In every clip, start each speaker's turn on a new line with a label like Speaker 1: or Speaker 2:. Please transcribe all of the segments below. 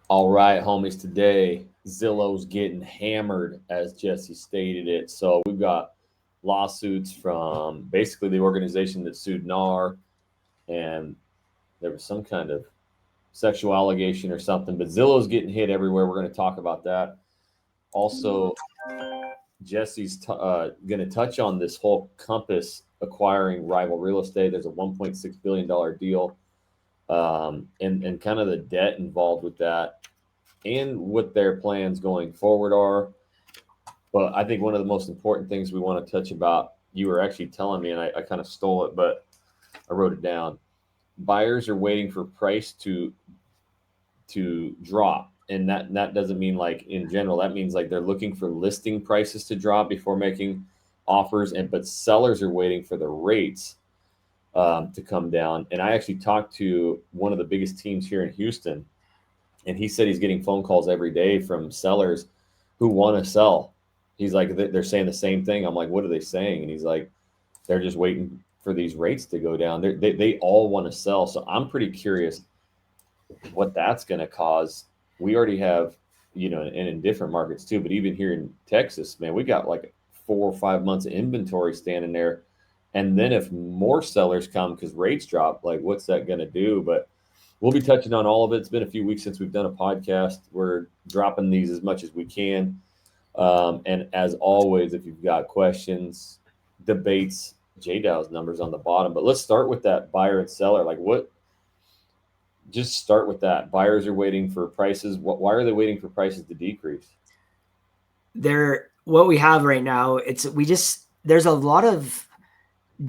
Speaker 1: All right, homies, today Zillow's getting hammered, as Jesse stated it. So we've got lawsuits from basically the organization that sued NAR, and there was some kind of sexual allegation or something. But Zillow's getting hit everywhere. We're going to talk about that. Also, Jesse's going to touch on this whole Compass acquiring rival real estate. There's a $1.6 billion deal, and kind of the debt involved with that, and what their plans going forward are. But I think one of the most important things we want to touch about, you were actually telling me, and I kind of stole it, but I wrote it down. Buyers are waiting for price to drop. And that doesn't mean like in general, that means like they're looking for listing prices to drop before making offers. But sellers are waiting for the rates to come down. And I actually talked to one of the biggest teams here in Houston, and he said he's getting phone calls every day from sellers who want to sell. He's like, they're saying the same thing. I'm like, what are they saying? And he's like, they're just waiting for these rates to go down. They all want to sell. So I'm pretty curious what that's going to cause. We already have, and in different markets too, but even here in Texas, man, we got like 4 or 5 months of inventory standing there. And then if more sellers come because rates drop, like what's that going to do? But we'll be touching on all of it. It's been a few weeks since we've done a podcast. We're dropping these as much as we can. And as always, if you've got questions, debates, JDow's numbers on the bottom. But let's start with that buyer and seller. Just start with that. Buyers are waiting for prices. Why are they waiting for prices to decrease?
Speaker 2: What we have right now, there's a lot of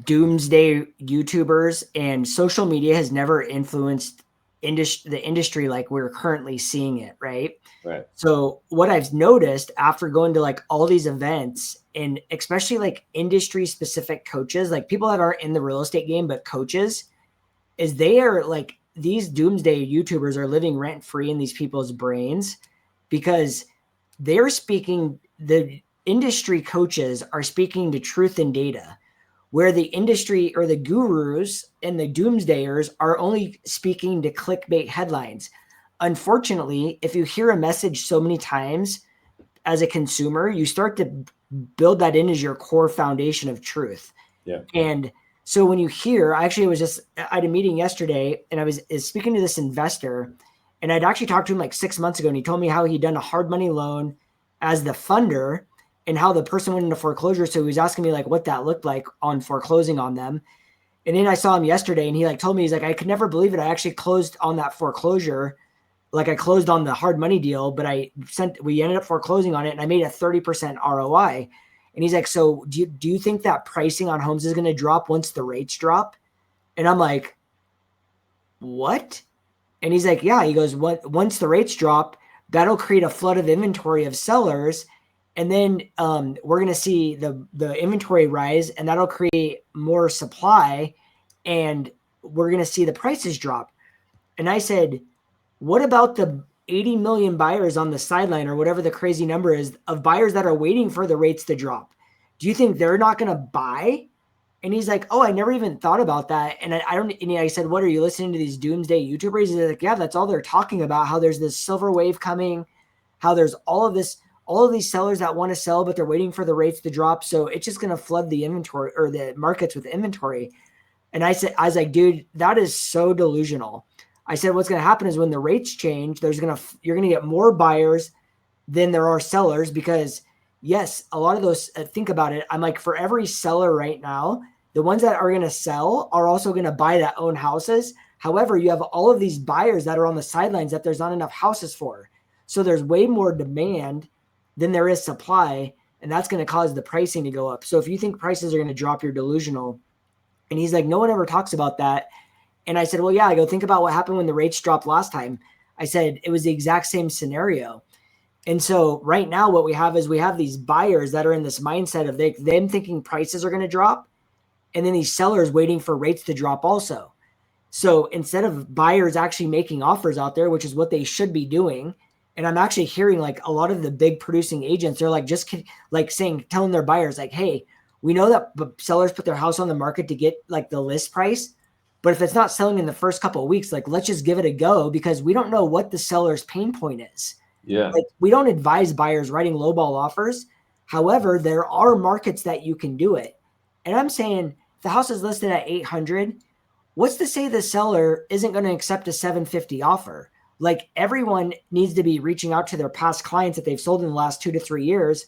Speaker 2: doomsday YouTubers, and social media has never influenced the industry like we're currently seeing it, right?
Speaker 1: Right.
Speaker 2: So what I've noticed after going to like all these events, and especially like industry specific coaches, like people that aren't in the real estate game but coaches, is they are like, these doomsday YouTubers are living rent free in these people's brains, because they're speaking, the industry coaches are speaking to truth and data, where the industry or the gurus and the doomsdayers are only speaking to clickbait headlines. Unfortunately, if you hear a message so many times as a consumer, you start to build that in as your core foundation of truth.
Speaker 1: Yeah.
Speaker 2: And so when you hear, I had a meeting yesterday, and I was speaking to this investor, and I'd actually talked to him like 6 months ago, and he told me how he'd done a hard money loan as the funder and how the person went into foreclosure. So he was asking me like what that looked like on foreclosing on them. And then I saw him yesterday, and he like told me, he's like, I could never believe it. I actually closed on that foreclosure. Like I closed on the hard money deal, but we ended up foreclosing on it, and I made a 30% ROI. And he's like, so do you think that pricing on homes is going to drop once the rates drop? And I'm like, what? And he's like, yeah. He goes, once the rates drop, that'll create a flood of inventory of sellers. And then we're going to see the inventory rise, and that'll create more supply, and we're going to see the prices drop. And I said, what about the 80 million buyers on the sideline, or whatever the crazy number is, of buyers that are waiting for the rates to drop? Do you think they're not going to buy? And he's like, oh, I never even thought about that. And I said, what, are you listening to these doomsday YouTubers? He's like, yeah, that's all they're talking about. How there's this silver wave coming, how there's all of these sellers that want to sell, but they're waiting for the rates to drop. So it's just going to flood the inventory, or the markets with inventory. And I was like, dude, that is so delusional. I said, what's going to happen is when the rates change, you're going to get more buyers than there are sellers, because yes, a lot of those, think about it. I'm like, for every seller right now, the ones that are going to sell are also going to buy that own houses. However, you have all of these buyers that are on the sidelines that there's not enough houses for. So there's way more demand than there is supply, and that's going to cause the pricing to go up. So if you think prices are going to drop, you're delusional. And he's like, no one ever talks about that. And I said, well, yeah, I go, think about what happened when the rates dropped last time. I said, it was the exact same scenario. And so right now what we have these buyers that are in this mindset of them thinking prices are going to drop, and then these sellers waiting for rates to drop also. So instead of buyers actually making offers out there, which is what they should be doing, and I'm actually hearing like a lot of the big producing agents, they're like just like telling their buyers like, hey, we know that sellers put their house on the market to get like the list price, But if it's not selling in the first couple of weeks, like let's just give it a go, because we don't know what the seller's pain point is.
Speaker 1: Yeah.
Speaker 2: Like we don't advise buyers writing lowball offers. However, there are markets that you can do it. And I'm saying the house is listed at 800. What's to say the seller isn't going to accept a 750 offer? Like everyone needs to be reaching out to their past clients that they've sold in the last 2 to 3 years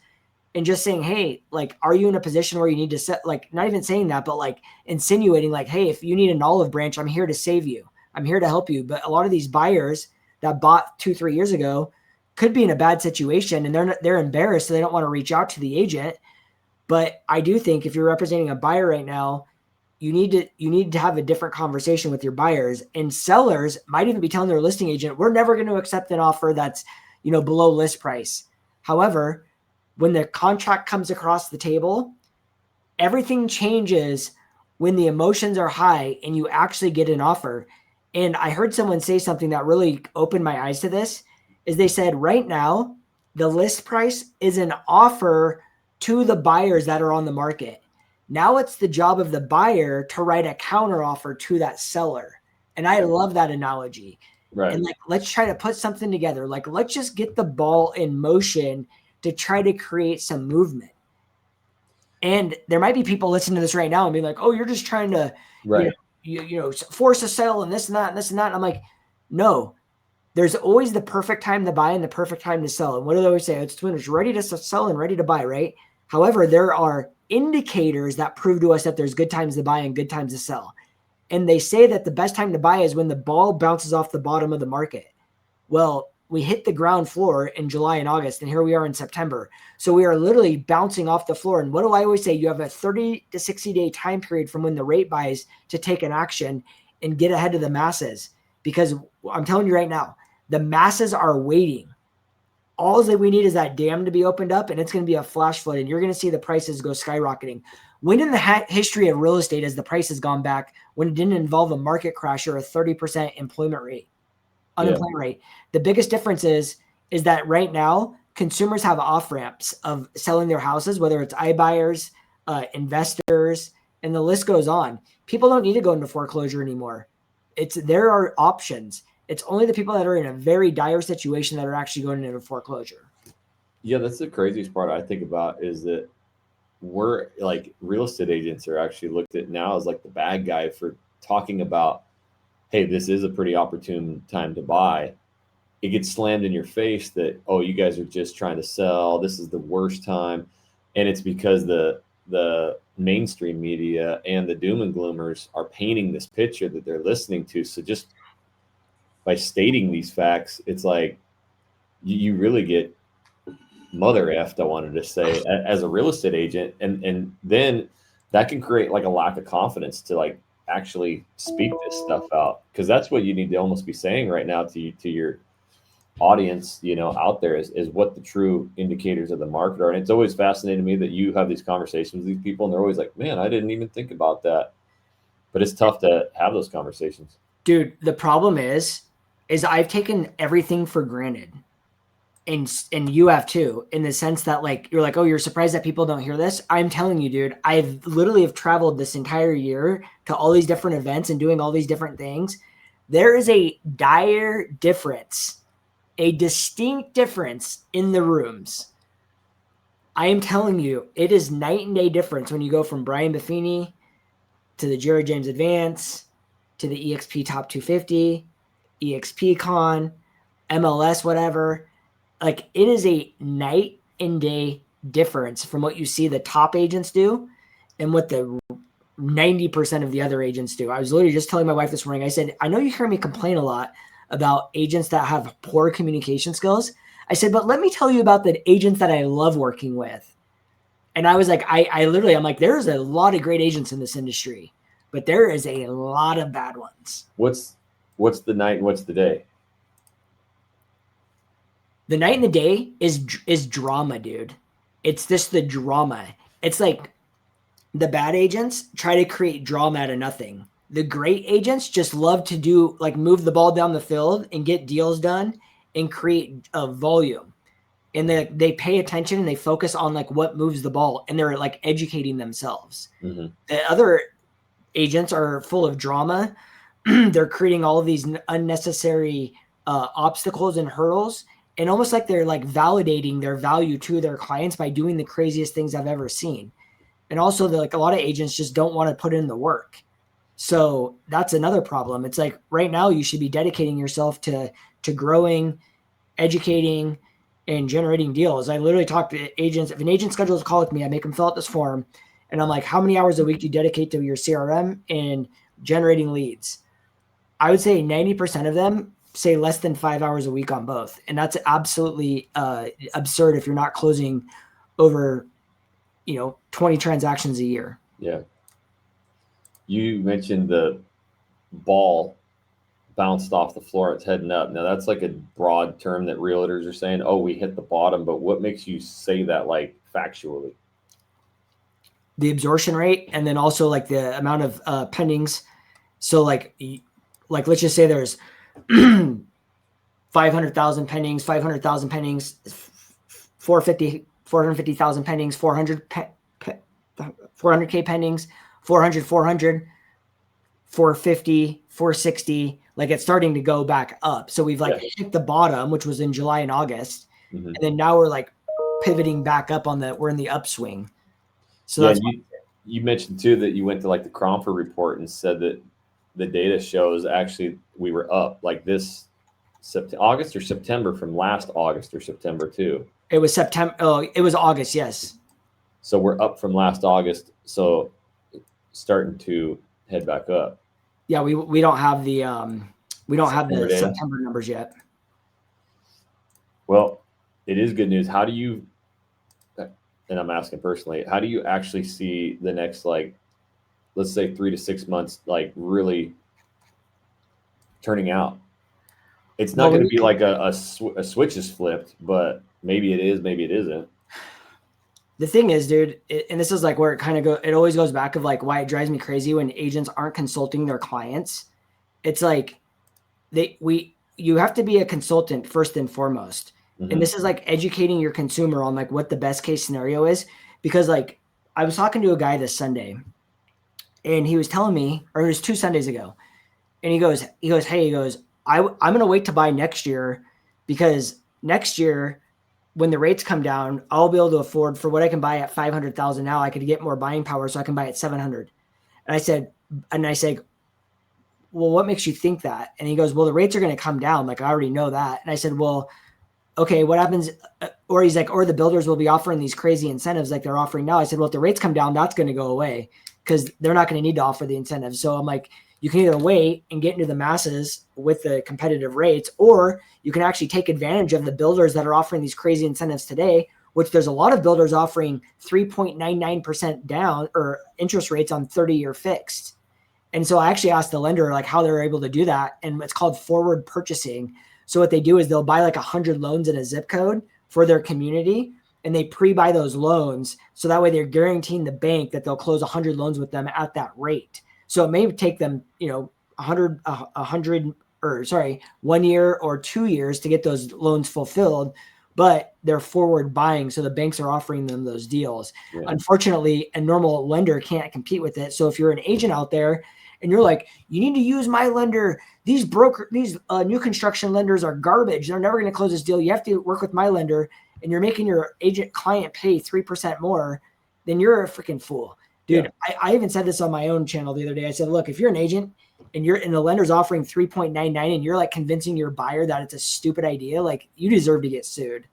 Speaker 2: and just saying, hey, like, are you in a position where you need to set, like, not even saying that, but like insinuating like, hey, if you need an olive branch, I'm here to save you. I'm here to help you. But a lot of these buyers that bought 2-3 years ago could be in a bad situation and they're embarrassed. So they don't want to reach out to the agent. But I do think if you're representing a buyer right now, you need to have a different conversation with your buyers, and sellers might even be telling their listing agent, we're never going to accept an offer that's, below list price. However, when the contract comes across the table, everything changes when the emotions are high and you actually get an offer. And I heard someone say something that really opened my eyes to this, is they said right now, the list price is an offer to the buyers that are on the market. Now it's the job of the buyer to write a counter offer to that seller. And I love that analogy.
Speaker 1: Right.
Speaker 2: And like, let's try to put something together. Like, let's just get the ball in motion to try to create some movement. And there might be people listening to this right now and be like, oh, you're just trying to,
Speaker 1: Right.
Speaker 2: force a sale and this and that and this and that. And I'm like, no, there's always the perfect time to buy and the perfect time to sell. And what do they always say? It's when it's ready to sell and ready to buy, right? However, there are indicators that prove to us that there's good times to buy and good times to sell. And they say that the best time to buy is when the ball bounces off the bottom of the market. Well, we hit the ground floor in July and August, and here we are in September. So we are literally bouncing off the floor. And what do I always say? You have a 30 to 60 day time period from when the rate buys to take an action and get ahead of the masses. Because I'm telling you right now, the masses are waiting. All that we need is that dam to be opened up, and it's going to be a flash flood, and you're going to see the prices go skyrocketing. When in the history of real estate has the price has gone back when it didn't involve a market crash or a 30% unemployment rate? The biggest difference is that right now consumers have off ramps of selling their houses, whether it's iBuyers, investors, and the list goes on. People don't need to go into foreclosure anymore. There are options. It's only the people that are in a very dire situation that are actually going into foreclosure.
Speaker 1: Yeah, that's the craziest part I think about, is that we're like, real estate agents are actually looked at now as like the bad guy for talking about, hey, this is a pretty opportune time to buy. It gets slammed in your face that, oh, you guys are just trying to sell. This is the worst time. And it's because the mainstream media and the doom and gloomers are painting this picture that they're listening to. So just by stating these facts, it's like you really get mother effed, I wanted to say, as a real estate agent. And then that can create like a lack of confidence to like actually speak this stuff out, because that's what you need to almost be saying right now to your audience, out there, is what the true indicators of the market are. And it's always fascinating to me that you have these conversations with these people and they're always like, man, I didn't even think about that. But it's tough to have those conversations.
Speaker 2: Dude, the problem is I've taken everything for granted. And you have too, in the sense that like, you're like, oh, you're surprised that people don't hear this. I'm telling you, dude, I've literally have traveled this entire year to all these different events and doing all these different things. There is a dire difference, a distinct difference in the rooms. I am telling you, it is night and day difference when you go from Brian Buffini to the Jerry James Advance to the EXP Top 250, EXP Con, MLS, whatever. Like, it is a night and day difference from what you see the top agents do and what the 90% of the other agents do. I was literally just telling my wife this morning, I said, I know you hear me complain a lot about agents that have poor communication skills. I said, but let me tell you about the agents that I love working with. And I was like, I'm like, there's a lot of great agents in this industry, but there is a lot of bad ones.
Speaker 1: What's the night and what's the day?
Speaker 2: The night and the day is drama, dude. It's just the drama. It's like the bad agents try to create drama out of nothing. The great agents just love to do like move the ball down the field and get deals done and create a volume. And they pay attention and they focus on like what moves the ball, and they're like educating themselves.
Speaker 1: Mm-hmm.
Speaker 2: The other agents are full of drama. They're creating all of these unnecessary obstacles and hurdles, and almost like they're like validating their value to their clients by doing the craziest things I've ever seen. And also, like a lot of agents just don't want to put in the work. So that's another problem. It's like right now you should be dedicating yourself to growing, educating, and generating deals. I literally talk to agents. If an agent schedules a call with me, I make them fill out this form, and I'm like, how many hours a week do you dedicate to your CRM and generating leads? I would say 90% of them say less than 5 hours a week on both. And that's absolutely absurd if you're not closing over, 20 transactions a year.
Speaker 1: Yeah. You mentioned the ball bounced off the floor, it's heading up. Now that's like a broad term that realtors are saying, oh, we hit the bottom, but what makes you say that like factually?
Speaker 2: The absorption rate, and then also like the amount of pendings. So like let's just say there's 500,000 pendings, 500,000 pendings, 450,000 pendings, 400K pendings, 400, 450, 460. Like it's starting to go back up. So we've like hit the bottom, which was in July and August. Mm-hmm. And then now we're like pivoting back up we're in the upswing. So that's
Speaker 1: you mentioned too that you went to like the Cromford report and said that the data shows actually we were up like this August or September from last August or September too.
Speaker 2: It was September. Oh, it was August. Yes.
Speaker 1: So we're up from last August. So starting to head back up.
Speaker 2: Yeah. We don't have the, September numbers yet.
Speaker 1: Well, it is good news. How do you, and I'm asking personally, how do you actually see the next, like, let's say 3 to 6 months, like really turning out? It's not going to be like a switch is flipped, but maybe it is, maybe it isn't.
Speaker 2: The thing is, dude, and this is like where it always goes back of like why it drives me crazy when agents aren't consulting their clients. It's like you have to be a consultant first and foremost. Mm-hmm. And this is like educating your consumer on like what the best case scenario is. Because like I was talking to a guy this Sunday and he was telling me, or it was 2 Sundays ago. And he goes, hey, I'm going to wait to buy next year because next year when the rates come down, I'll be able to afford for what I can buy at 500,000 now. I could get more buying power so I can buy at 700. And I said, well, what makes you think that? And he goes, well, the rates are going to come down. Like I already know that. And I said, well, okay, what happens? Or he's like, or the builders will be offering these crazy incentives like they're offering now. I said, well, if the rates come down, that's going to go away because they're not going to need to offer the incentives. So I'm like, you can either wait and get into the masses with the competitive rates, or you can actually take advantage of the builders that are offering these crazy incentives today, which there's a lot of builders offering 3.99% down or interest rates on 30-year fixed. And so I actually asked the lender like how they're able to do that. And it's called forward purchasing. So what they do is they'll buy like 100 loans in a zip code for their community and they pre-buy those loans. So that way they're guaranteeing the bank that they'll close 100 loans with them at that rate. So it may take them, 1 year or 2 years to get those loans fulfilled, but they're forward buying. So the banks are offering them those deals. Yeah. Unfortunately, a normal lender can't compete with it. So if you're an agent out there and you're like, you need to use my lender, these new construction lenders are garbage. They're never going to close this deal. You have to work with my lender and you're making your agent client pay 3% more, then you're a freaking fool. Dude, yeah. I even said this on my own channel the other day. I said, look, if you're an agent and the lender's offering 3.99 and you're like convincing your buyer that it's a stupid idea, like you deserve to get sued.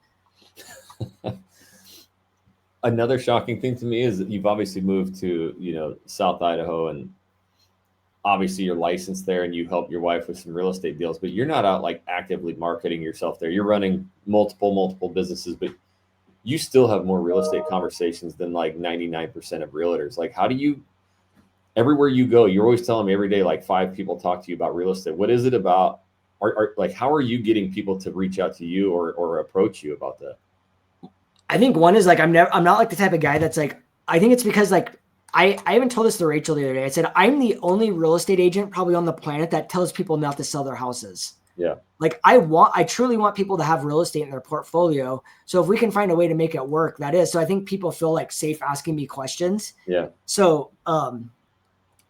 Speaker 1: Another shocking thing to me is that you've obviously moved to, South Idaho, and obviously you're licensed there and you help your wife with some real estate deals, but you're not out like actively marketing yourself there. You're running multiple businesses, but you still have more real estate conversations than like 99% of realtors. Like, how do you, everywhere you go, you're always telling me every day, like 5 people talk to you about real estate. What is it about? Like, how are you getting people to reach out to you or approach you about that?
Speaker 2: I think one is like, I'm not like the type of guy that's like, I think it's because like, I even told this to Rachel the other day. I said, I'm the only real estate agent probably on the planet that tells people not to sell their houses.
Speaker 1: Yeah.
Speaker 2: Like I truly want people to have real estate in their portfolio. So if we can find a way to make it work, that is. So I think people feel like safe asking me questions.
Speaker 1: Yeah.
Speaker 2: So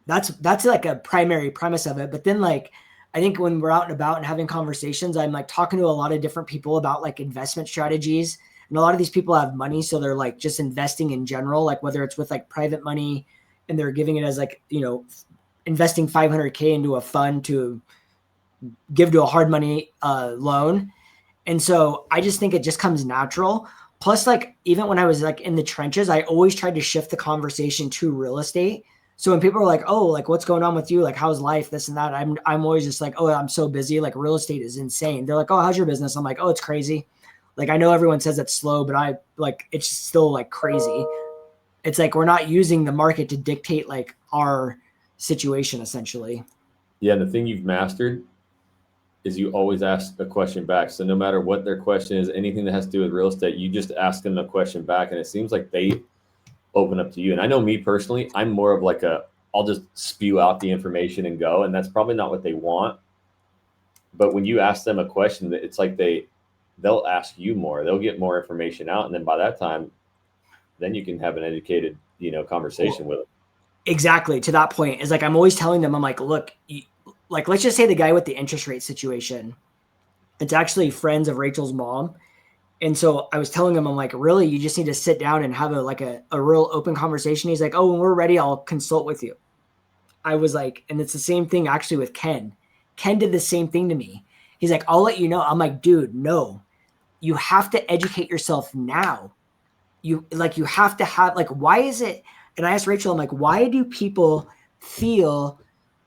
Speaker 2: that's like a primary premise of it. But then like, I think when we're out and about and having conversations, I'm like talking to a lot of different people about like investment strategies. And a lot of these people have money. So they're like just investing in general, like whether it's with like private money and they're giving it as like, investing 500K into a fund to give to a hard money loan. And so I just think it just comes natural. Plus, like, even when I was like in the trenches, I always tried to shift the conversation to real estate. So when people are like, oh, like what's going on with you? Like, how's life? This and that. I'm always just like, oh, I'm so busy. Like real estate is insane. They're like, oh, how's your business? I'm like, oh, it's crazy. Like, I know everyone says it's slow, but I like, it's still like crazy. It's like, we're not using the market to dictate like our situation essentially.
Speaker 1: Yeah. And the thing you've mastered is you always ask a question back. So no matter what their question is, anything that has to do with real estate, you just ask them a question back. And it seems like they open up to you. And I know me personally, I'm more of like I'll just spew out the information and go. And that's probably not what they want. But when you ask them a question, it's like they'll ask you more. They'll get more information out. And then by that time, then you can have an educated, conversation with them.
Speaker 2: Exactly. To that point is like, I'm always telling them, I'm like, look, like, let's just say the guy with the interest rate situation, it's actually friends of Rachel's mom. And so I was telling him, I'm like, really, you just need to sit down and have a real open conversation. He's like, oh, when we're ready, I'll consult with you. I was like, and it's the same thing actually with Ken. Ken did the same thing to me. He's like, I'll let you know. I'm like, dude, no, you have to educate yourself now. You have to have, like, why is it? And I asked Rachel, I'm like, why do people feel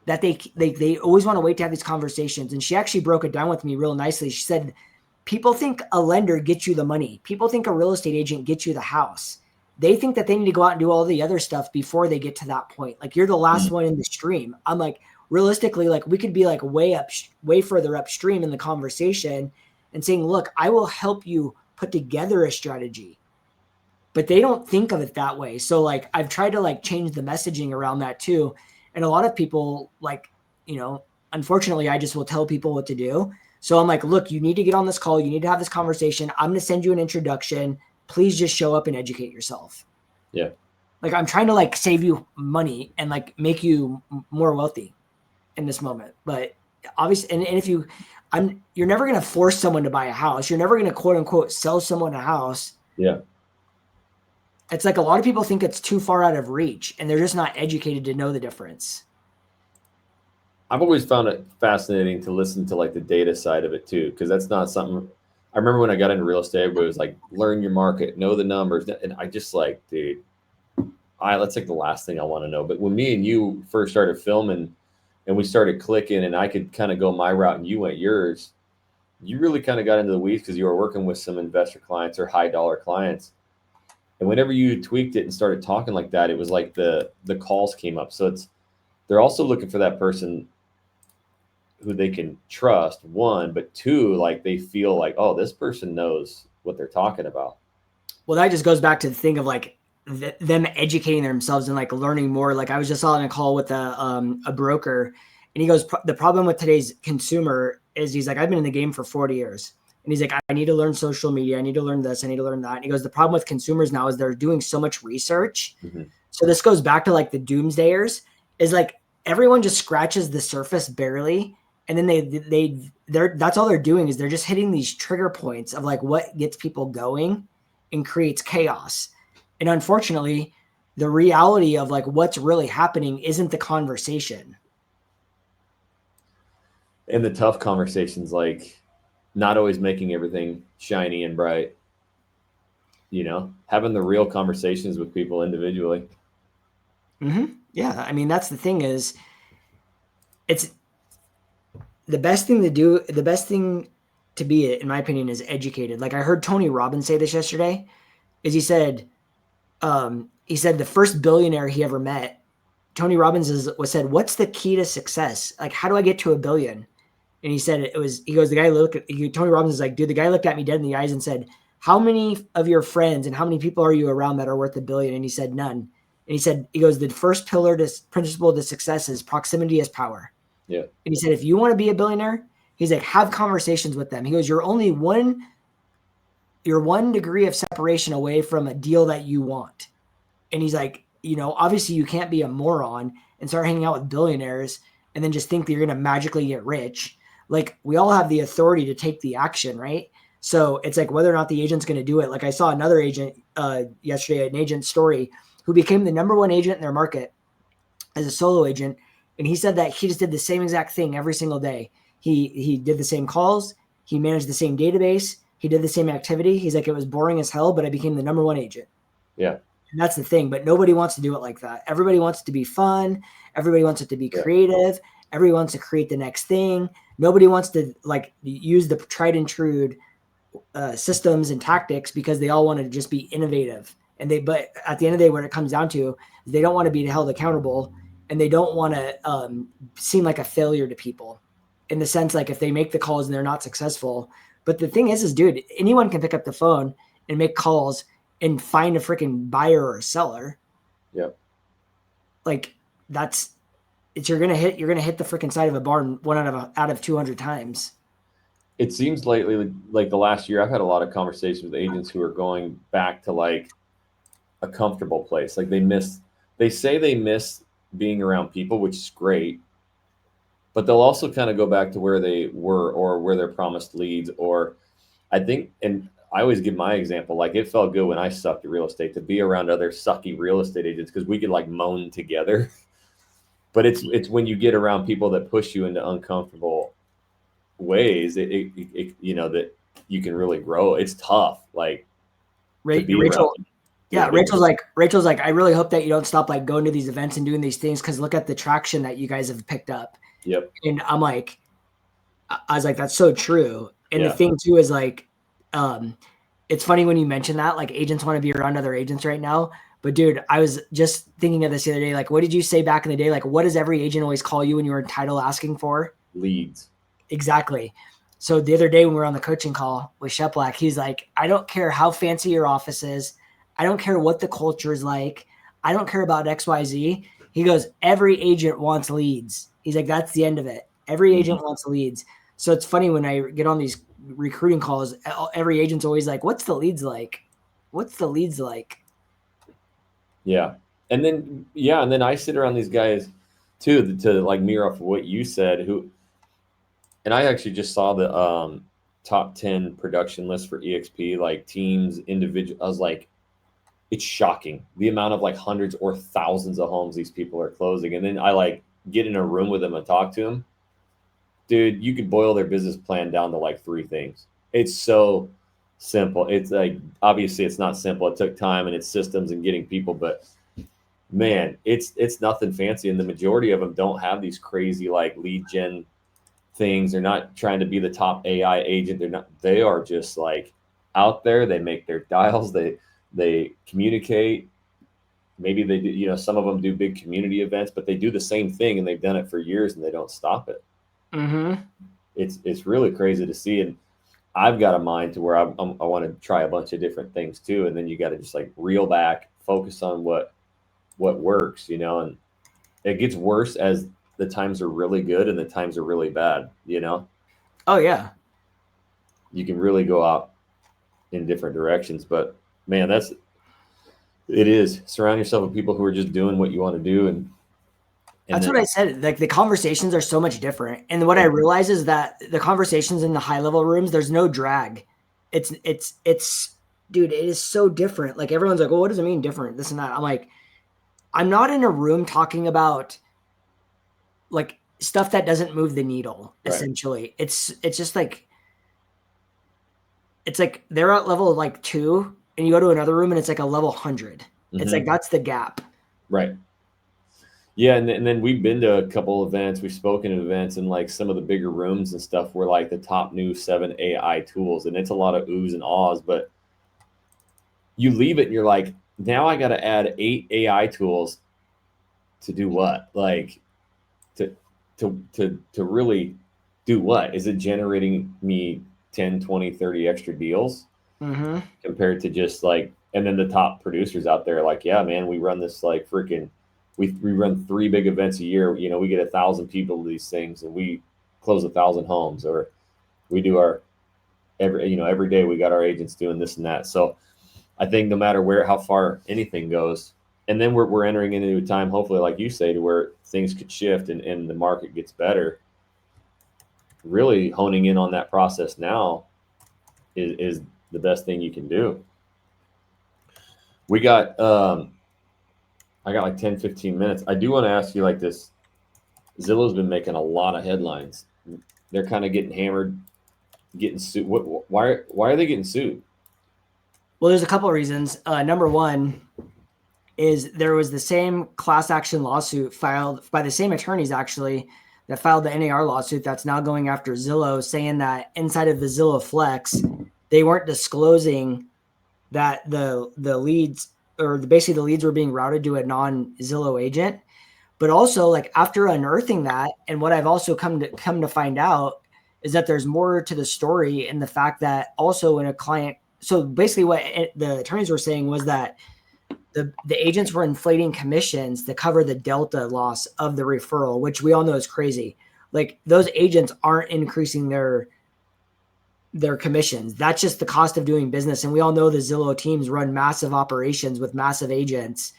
Speaker 2: that they always want to wait to have these conversations? And she actually broke it down with me real nicely. She said, people think a lender gets you the money. People think a real estate agent gets you the house. They think that they need to go out and do all the other stuff before they get to that point. Like, you're the last one in the stream. I'm like, realistically, like, we could be like way further upstream in the conversation and saying, look, I will help you put together a strategy. But they don't think of it that way. So like, I've tried to like change the messaging around that too. And a lot of people, like, unfortunately, I just will tell people what to do. So I'm like, look, you need to get on this call. You need to have this conversation. I'm going to send you an introduction. Please just show up and educate yourself.
Speaker 1: Yeah.
Speaker 2: Like, I'm trying to like save you money and like make you more wealthy in this moment. But obviously, and if you're never going to force someone to buy a house. You're never going to quote unquote sell someone a house.
Speaker 1: Yeah.
Speaker 2: It's like a lot of people think it's too far out of reach and they're just not educated to know the difference.
Speaker 1: I've always found it fascinating to listen to like the data side of it too, because that's not something I remember when I got into real estate, everybody was like, learn your market, know the numbers. And I just like, dude, that's like the last thing I want to know. But when me and you first started filming and we started clicking and I could kind of go my route and you went yours, you really kind of got into the weeds because you were working with some investor clients or high dollar clients. And whenever you tweaked it and started talking like that, it was like the calls came up. So they're also looking for that person who they can trust, one, but two, like they feel like, oh, this person knows what they're talking about.
Speaker 2: Well, that just goes back to the thing of like them educating themselves and like learning more. Like, I was just on a call with a broker, and he goes, the problem with today's consumer is, he's like, I've been in the game for 40 years. And he's like, I need to learn social media. I need to learn this. I need to learn that. And he goes, the problem with consumers now is they're doing so much research. Mm-hmm. So this goes back to like the doomsdayers, is like everyone just scratches the surface barely. And then that's all they're doing, is they're just hitting these trigger points of like what gets people going and creates chaos. And unfortunately, the reality of like what's really happening isn't the conversation.
Speaker 1: And the tough conversations, like not always making everything shiny and bright, having the real conversations with people individually.
Speaker 2: Mm-hmm. Yeah. I mean, that's the thing, is it's the best thing to do. The best thing to be, in my opinion, is educated. Like, I heard Tony Robbins say this yesterday, is he said the first billionaire he ever met, Tony Robbins said, what's the key to success? Like, how do I get to $1 billion? And he said, Tony Robbins is like, dude, the guy looked at me dead in the eyes and said, how many of your friends and how many people are you around that are worth $1 billion? And he said, none. And he goes, the first principle to success is proximity is power.
Speaker 1: Yeah.
Speaker 2: And he said, if you want to be a billionaire, he's like, have conversations with them. He goes, you're one degree of separation away from a deal that you want. And he's like, obviously you can't be a moron and start hanging out with billionaires and then just think that you're going to magically get rich. Like, we all have the authority to take the action, right? So it's like whether or not the agent's going to do it. Like, I saw another agent yesterday, an agent story, who became the number one agent in their market as a solo agent. And he said that he just did the same exact thing every single day. He did the same calls. He managed the same database. He did the same activity. He's like, it was boring as hell, but I became the number one agent.
Speaker 1: Yeah.
Speaker 2: And that's the thing. But nobody wants to do it like that. Everybody wants it to be fun. Everybody wants it to be creative. Everybody wants to create the next thing. Nobody wants to like use the tried and true systems and tactics because they all want to just be innovative. But at the end of the day, what it comes down to is they don't want to be held accountable, and they don't want to seem like a failure to people, in the sense like if they make the calls and they're not successful. But the thing is dude, anyone can pick up the phone and make calls and find a freaking buyer or a seller.
Speaker 1: Yep.
Speaker 2: Like you're gonna hit the freaking side of a barn one out of 200 times.
Speaker 1: It seems lately, like the last year, I've had a lot of conversations with agents who are going back to like a comfortable place. Like they say they miss being around people, which is great, but they'll also kind of go back to where they were or where they're promised leads. Or I think, and I always give my example, like it felt good when I sucked at real estate to be around other sucky real estate agents because we could like moan together. But it's when you get around people that push you into uncomfortable ways, it you know, that you can really grow. It's tough. Like
Speaker 2: Rachel, Rachel's like, I really hope that you don't stop like going to these events and doing these things because look at the traction that you guys have picked up.
Speaker 1: Yep.
Speaker 2: And I was like, that's so true. And the thing too is like, it's funny when you mention that, like agents want to be around other agents right now. But dude, I was just thinking of this the other day. Like, what did you say back in the day? Like, what does every agent always call you when you were in title asking for?
Speaker 1: Leads.
Speaker 2: Exactly. So the other day when we were on the coaching call with Sheplak, he's like, I don't care how fancy your office is. I don't care what the culture is like. I don't care about XYZ. He goes, every agent wants leads. He's like, that's the end of it. Every agent wants leads. So it's funny when I get on these recruiting calls, every agent's always like, what's the leads like? What's the leads like?
Speaker 1: Yeah. And then I sit around these guys too, to like mirror off of what you said, and I actually just saw the top 10 production list for EXP, like teams, individual. I was like, it's shocking the amount of like hundreds or thousands of homes these people are closing. And then I like get in a room with them and talk to them. Dude, you could boil their business plan down to like 3 things. It's so simple. It's like, obviously it's not simple. It took time and it's systems and getting people, but man, it's nothing fancy. And the majority of them don't have these crazy like lead gen things. They're not trying to be the top AI agent. They are just like out there. They make their dials. They communicate. Maybe they do, you know, some of them do big community events, but they do the same thing and they've done it for years and they don't stop it.
Speaker 2: Mm-hmm.
Speaker 1: It's really crazy to see. And I've got a mind to where I want to try a bunch of different things too. And then you got to just like reel back, focus on what works, you know, and it gets worse as the times are really good and the times are really bad, you know?
Speaker 2: Oh yeah.
Speaker 1: You can really go out in different directions, but man, it is surround yourself with people who are just doing what you want to do. And
Speaker 2: that's what I said. Like the conversations are so much different. And what I realize is that the conversations in the high level rooms, there's no drag. It's dude, it is so different. Like everyone's like, well, what does it mean different? This and that. I'm like, I'm not in a room talking about like stuff that doesn't move the needle. Right. Essentially, it's just like, it's like they're at level like 2 and you go to another room and it's like a level 100. Mm-hmm. It's like, that's the gap.
Speaker 1: Right. Yeah. And then we've been to a couple events. We've spoken at events and like some of the bigger rooms and stuff were like the top new 7 AI tools. And it's a lot of oohs and ahs, but you leave it and you're like, now I got to add 8 AI tools to do what? Like to really do what? Is it generating me 10, 20, 30 extra deals compared to just like, and then the top producers out there like, yeah, man, we run this like freaking, we run 3 big events a year. You know, we get 1,000 people to these things and we close 1,000 homes, or we do our every day we got our agents doing this and that. So I think no matter how far anything goes, and then we're entering into a time, hopefully, like you say, to where things could shift and the market gets better. Really honing in on that process now is the best thing you can do. We got I got like 10, 15 minutes. I do want to ask you like this. Zillow's been making a lot of headlines. They're kind of getting hammered, getting sued. Why are they getting sued?
Speaker 2: Well, there's a couple of reasons. Number one is there was the same class action lawsuit filed by the same attorneys actually that filed the NAR lawsuit that's now going after Zillow, saying that inside of the Zillow Flex, they weren't disclosing that the leads, or basically the leads, were being routed to a non-Zillow agent. But also, like, after unearthing that, and what I've also come to find out is that there's more to the story, in the fact that also when a client, so basically what the attorneys were saying was that the agents were inflating commissions to cover the delta loss of the referral, which we all know is crazy. Like, those agents aren't increasing their commissions. That's just the cost of doing business. And we all know the Zillow teams run massive operations with massive agents,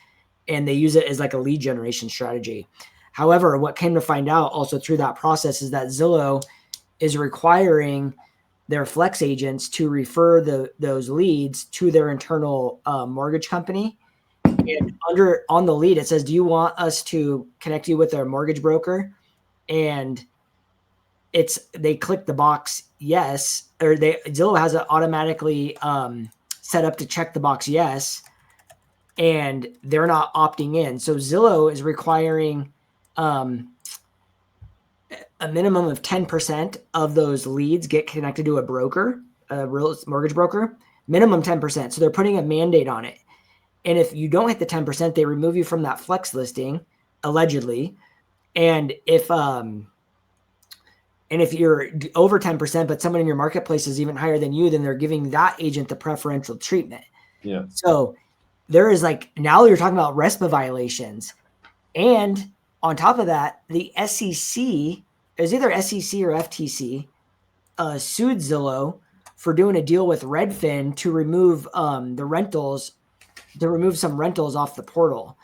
Speaker 2: and they use it as like a lead generation strategy. However, what came to find out also through that process is that Zillow is requiring their flex agents to refer those leads to their internal mortgage company. And on the lead, it says, do you want us to connect you with our mortgage broker? And they click the box yes, or Zillow has it automatically set up to check the box yes, and they're not opting in. So Zillow is requiring a minimum of 10% of those leads get connected to a broker, a real mortgage broker, minimum 10%. So they're putting a mandate on it. And if you don't hit the 10%, they remove you from that flex listing, allegedly. And if you're over 10%, but someone in your marketplace is even higher than you, then they're giving that agent the preferential treatment.
Speaker 1: Yeah.
Speaker 2: So there is, like, now you're talking about RESPA violations. And on top of that, the SEC, is either SEC or FTC, sued Zillow for doing a deal with Redfin to remove some rentals off the portal.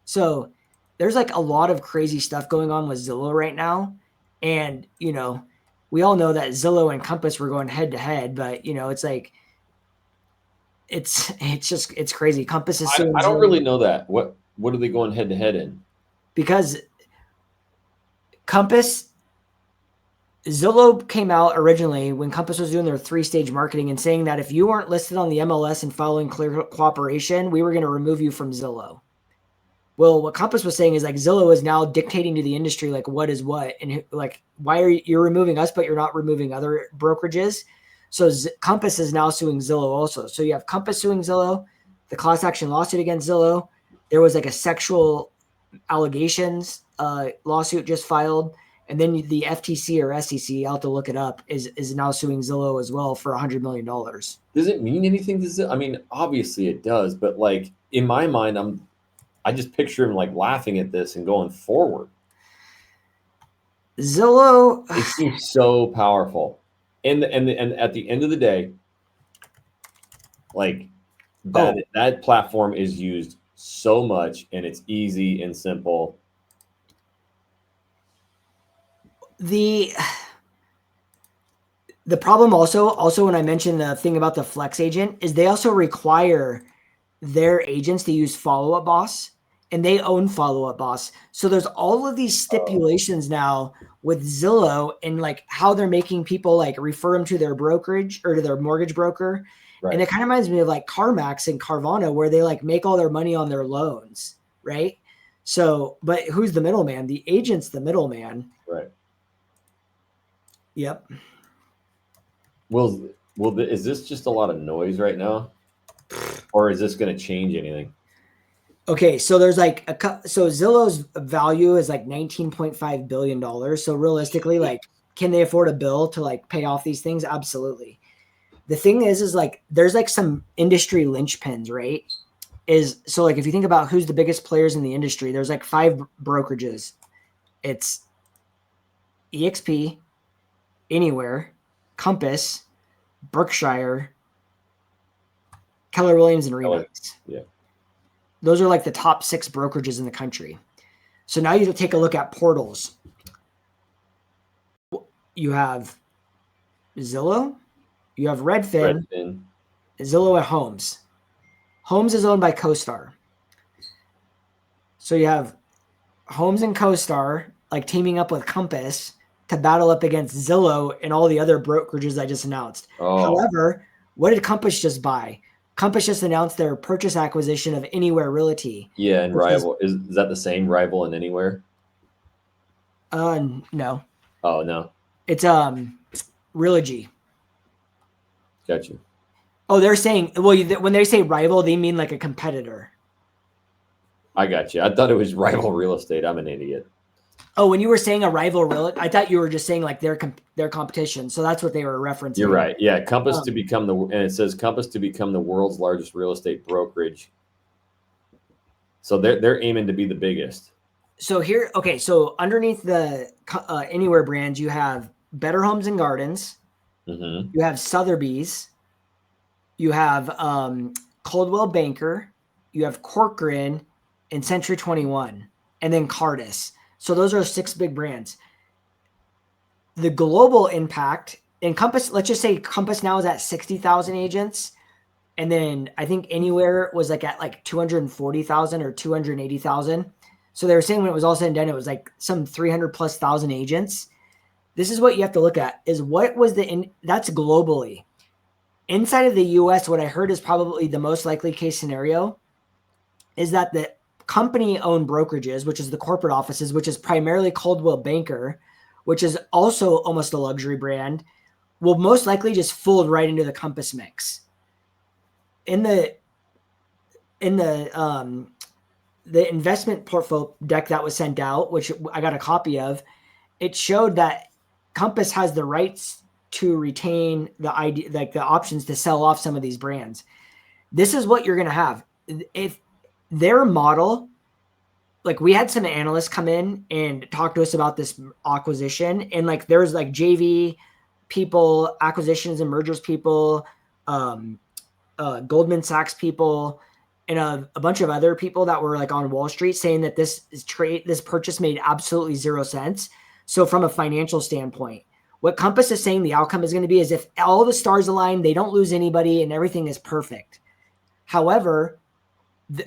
Speaker 2: So there's like a lot of crazy stuff going on with Zillow right now. And, we all know that Zillow and Compass were going head to head, but it's like, it's crazy. Compass is suing
Speaker 1: I don't
Speaker 2: Zillow
Speaker 1: really know that. What are they going head to head in?
Speaker 2: because Zillow came out originally when Compass was doing their 3-stage marketing and saying that if you weren't listed on the MLS and following clear cooperation, we were going to remove you from Zillow. Well, what Compass was saying is, like, Zillow is now dictating to the industry, like, what is what, and like, why are you removing us, but you're not removing other brokerages? So Compass is now suing Zillow also. So you have Compass suing Zillow, the class action lawsuit against Zillow. There was like a sexual allegations lawsuit just filed, and then the FTC or SEC, I'll have to look it up, is now suing Zillow as well for $100 million.
Speaker 1: Does it mean anything to Zillow? I mean, obviously it does, but like in my mind, I just picture him like laughing at this and going forward.
Speaker 2: Zillow,
Speaker 1: It seems so powerful, and at the end of the day, like that platform is used so much, and it's easy and simple.
Speaker 2: the problem also when I mentioned the thing about the flex agent is they also require their agents to use Follow Up Boss, and they own Follow Up Boss. So there's all of these stipulations now with Zillow, and like how they're making people like refer them to their brokerage or to their mortgage broker.
Speaker 1: Right.
Speaker 2: And it kind of reminds me of like CarMax and Carvana, where they like make all their money on their loans, right? So, but who's the middleman? The agent's the middleman.
Speaker 1: Right.
Speaker 2: Yep.
Speaker 1: Is this just a lot of noise right now, or is this going to change anything?
Speaker 2: Okay, so there's like so Zillow's value is like $19.5 billion. So realistically, like, can they afford a bill to like pay off these things? Absolutely. The thing is like there's like some industry linchpins, right? So like if you think about who's the biggest players in the industry, there's like 5 brokerages. It's EXP, Anywhere, Compass, Berkshire, Keller Williams, and Remax.
Speaker 1: Yeah.
Speaker 2: Those are like the top 6 brokerages in the country. So now you take a look at portals. You have Zillow, you have Redfin, Zillow at Homes. Homes is owned by CoStar. So you have Homes and CoStar like teaming up with Compass to battle up against Zillow and all the other brokerages I just announced. However, what did Compass just buy? Compass just announced their purchase acquisition of Anywhere Realty.
Speaker 1: Yeah, and Rival is that the same Rival and Anywhere?
Speaker 2: No.
Speaker 1: Oh no.
Speaker 2: It's Relogy.
Speaker 1: Got you.
Speaker 2: Oh, they're saying, well, when they say rival, they mean like a competitor.
Speaker 1: I got you. I thought it was Rival Real Estate. I'm an idiot.
Speaker 2: Oh, when you were saying a rival real, I thought you were just saying like their competition. So that's what they were referencing.
Speaker 1: You're right. Yeah, Compass to become and it says Compass to become the world's largest real estate brokerage. So they're aiming to be the biggest.
Speaker 2: So here, okay, so underneath the Anywhere brands, you have Better Homes and Gardens, you have Sotheby's, you have Coldwell Banker, you have Corcoran, and Century 21, and then Cardis. So those are 6 big brands. The global impact in Compass, let's just say Compass now is at 60,000 agents. And then I think Anywhere was like at like 240,000 or 280,000. So they were saying when it was all said and done, it was like some 300,000+ agents. This is what you have to look at is what was that's globally. Inside of the US, what I heard is probably the most likely case scenario is that the company-owned brokerages, which is the corporate offices, which is primarily Coldwell Banker, which is also almost a luxury brand, will most likely just fold right into the Compass mix. In the investment portfolio deck that was sent out, which I got a copy of, it showed that Compass has the rights to retain the idea, like the options to sell off some of these brands. This is what you're going to have. If their model, like we had some analysts come in and talk to us about this acquisition, and like there's like JV people, acquisitions and mergers people, Goldman Sachs people, and a bunch of other people that were like on Wall Street saying that this purchase made absolutely 0 sense. So from a financial standpoint, what Compass is saying the outcome is going to be is if all the stars align, they don't lose anybody and everything is perfect. However,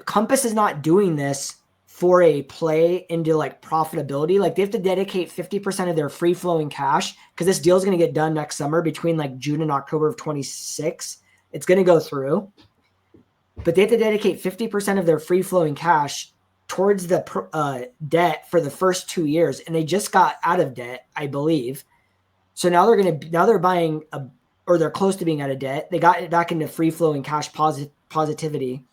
Speaker 2: Compass is not doing this for a play into like profitability. Like they have to dedicate 50% of their free flowing cash because this deal is going to get done next summer between like June and October of 26. It's going to go through, but they have to dedicate 50% of their free flowing cash towards the debt for the first 2 years. And they just got out of debt, I believe. So now they're buying or they're close to being out of debt. They got it back into free flowing cash positivity.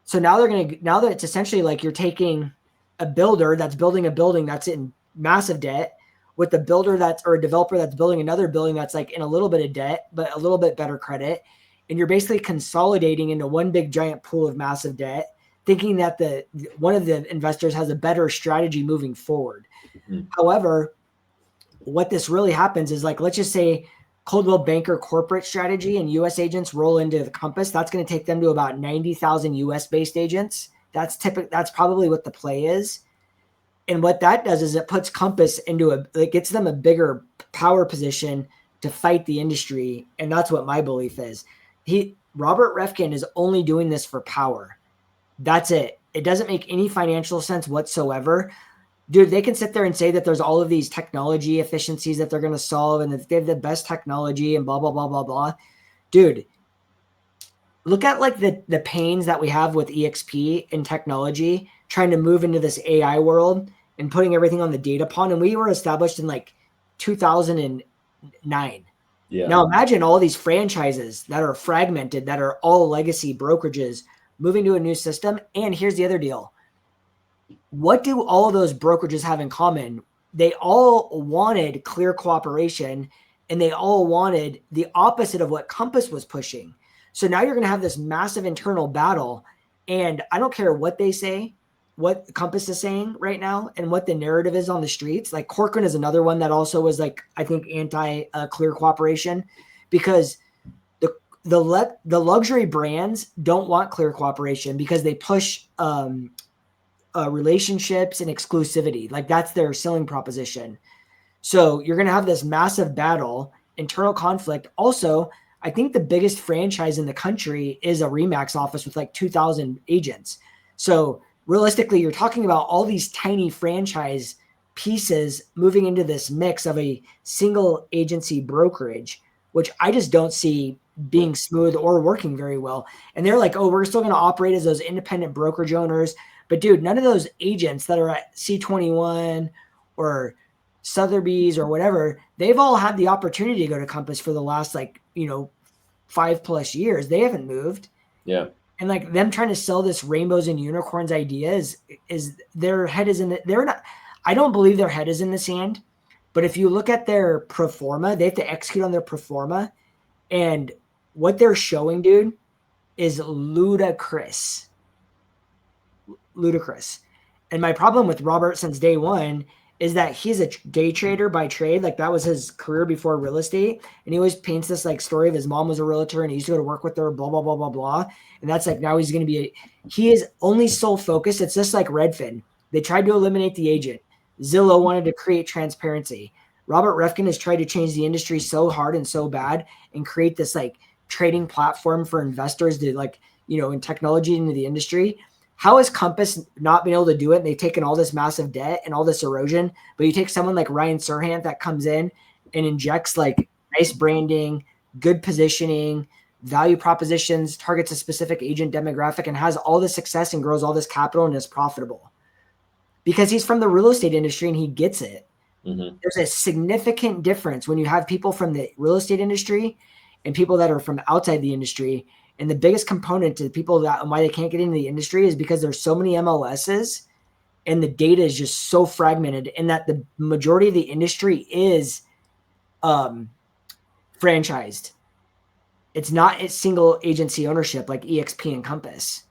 Speaker 2: So now now that it's essentially like you're taking a builder that's building a building that's in massive debt with the builder or a developer that's building another building that's like in a little bit of debt, but a little bit better credit. And you're basically consolidating into one big giant pool of massive debt, thinking that one of the investors has a better strategy moving forward. However, what this really happens is like, let's just say Coldwell Banker corporate strategy and US agents roll into the Compass. That's going to take them to about 90,000 US based agents. That's probably what the play is. And what that does is it puts Compass it gets them a bigger power position to fight the industry. And that's what my belief is. Robert Refkin is only doing this for power. That's it. It doesn't make any financial sense whatsoever. Dude, they can sit there and say that there's all of these technology efficiencies that they're going to solve and that they have the best technology and blah, blah, blah, blah, blah. Dude, look at like the pains that we have with EXP and technology trying to move into this AI world and putting everything on the data pond. And we were established in like 2009. Yeah. Now imagine all these franchises that are fragmented, that are all legacy brokerages moving to a new system. And here's the other deal. What do all of those brokerages have in common? They all wanted clear cooperation and they all wanted the opposite of what Compass was pushing. So now you're going to have this massive internal battle. And I don't care what they say, what Compass is saying right now and what the narrative is on the streets. Like Corcoran is another one that also was like, I think, anti-clear cooperation because the luxury brands don't want clear cooperation because they push relationships and exclusivity. Like that's their selling proposition. So you're going to have this massive battle, internal conflict. Also, I think the biggest franchise in the country is a Remax office with like 2,000 agents. So realistically, you're talking about all these tiny franchise pieces moving into this mix of a single agency brokerage, which I just don't see being smooth or working very well. And they're like, oh, we're still going to operate as those independent brokerage owners. But dude, none of those agents that are at C21 or Sotheby's or whatever, they've all had the opportunity to go to Compass for the last 5+ years. They haven't moved.
Speaker 1: Yeah.
Speaker 2: And like them trying to sell this rainbows and unicorns idea is their head is in it. They're not, I don't believe their head is in the sand, but if you look at their pro forma, they have to execute on their pro forma, and what they're showing, dude, is ludicrous. And my problem with Robert since day one is that he's a day trader by trade. Like that was his career before real estate. And he always paints this like story of his mom was a realtor and he used to go to work with her, blah, blah, blah, blah, blah. And that's like, now he's going to be, he is only sole focused. It's just like Redfin. They tried to eliminate the agent. Zillow wanted to create transparency. Robert Refkin has tried to change the industry so hard and so bad and create this like trading platform for investors to like, in technology into the industry. How has Compass not been able to do it? And they've taken all this massive debt and all this erosion, but you take someone like Ryan Serhant that comes in and injects like nice branding, good positioning, value propositions, targets a specific agent demographic, and has all this success and grows all this capital and is profitable because he's from the real estate industry and he gets it.
Speaker 1: Mm-hmm.
Speaker 2: There's a significant difference when you have people from the real estate industry and people that are from outside the industry. And the biggest component to people that why they can't get into the industry is because there's so many MLSs and the data is just so fragmented, and that the majority of the industry is franchised. It's not a single agency ownership like EXP and Compass.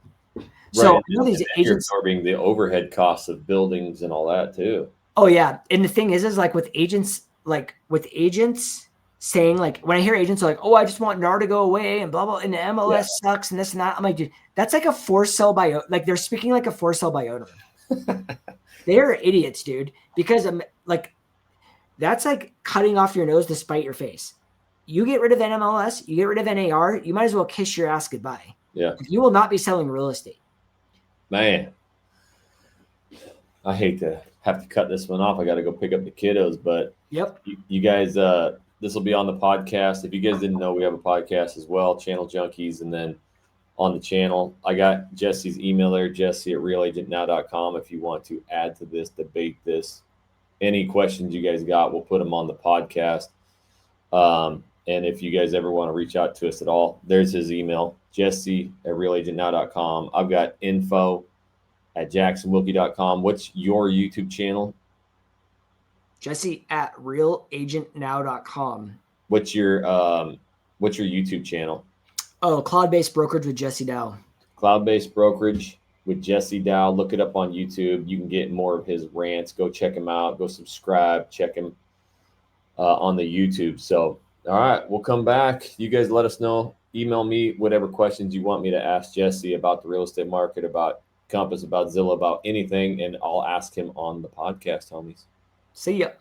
Speaker 2: So
Speaker 1: Right.
Speaker 2: these agents
Speaker 1: are absorbing the overhead costs of buildings and all that too.
Speaker 2: Oh yeah. And the thing is like with agents saying like, when I hear agents are like, oh, I just want NAR to go away and blah, blah, and the MLS sucks and this and that. I'm like, dude, that's like a forced sell by, like they're speaking like a forced sell by owner. They're idiots, dude, because like, that's like cutting off your nose to spite your face. You get rid of NMLS, you get rid of NAR, you might as well kiss your ass goodbye.
Speaker 1: Yeah.
Speaker 2: You will not be selling real estate.
Speaker 1: Man, I hate to have to cut this one off. I got to go pick up the kiddos, but
Speaker 2: Yep.
Speaker 1: You guys, this will be on the podcast. If you guys didn't know, we have a podcast as well, Channel Junkies, and then on the channel, I got Jesse's email there, jesse@realagentnow.com. If you want to add to this, debate this, any questions you guys got, we'll put them on the podcast. And if you guys ever want to reach out to us at all, there's his email, jesse@realagentnow.com. I've got info@jacksonwilkie.com. What's your YouTube channel?
Speaker 2: Jesse@realagentnow.com.
Speaker 1: What's your YouTube channel?
Speaker 2: Oh, Cloud-Based Brokerage with Jesse Dow.
Speaker 1: Cloud-Based Brokerage with Jesse Dow. Look it up on YouTube. You can get more of his rants. Go check him out. Go subscribe. Check him on the YouTube. So, all right, we'll come back. You guys let us know. Email me whatever questions you want me to ask Jesse about the real estate market, about Compass, about Zillow, about anything, and I'll ask him on the podcast, homies.
Speaker 2: See ya.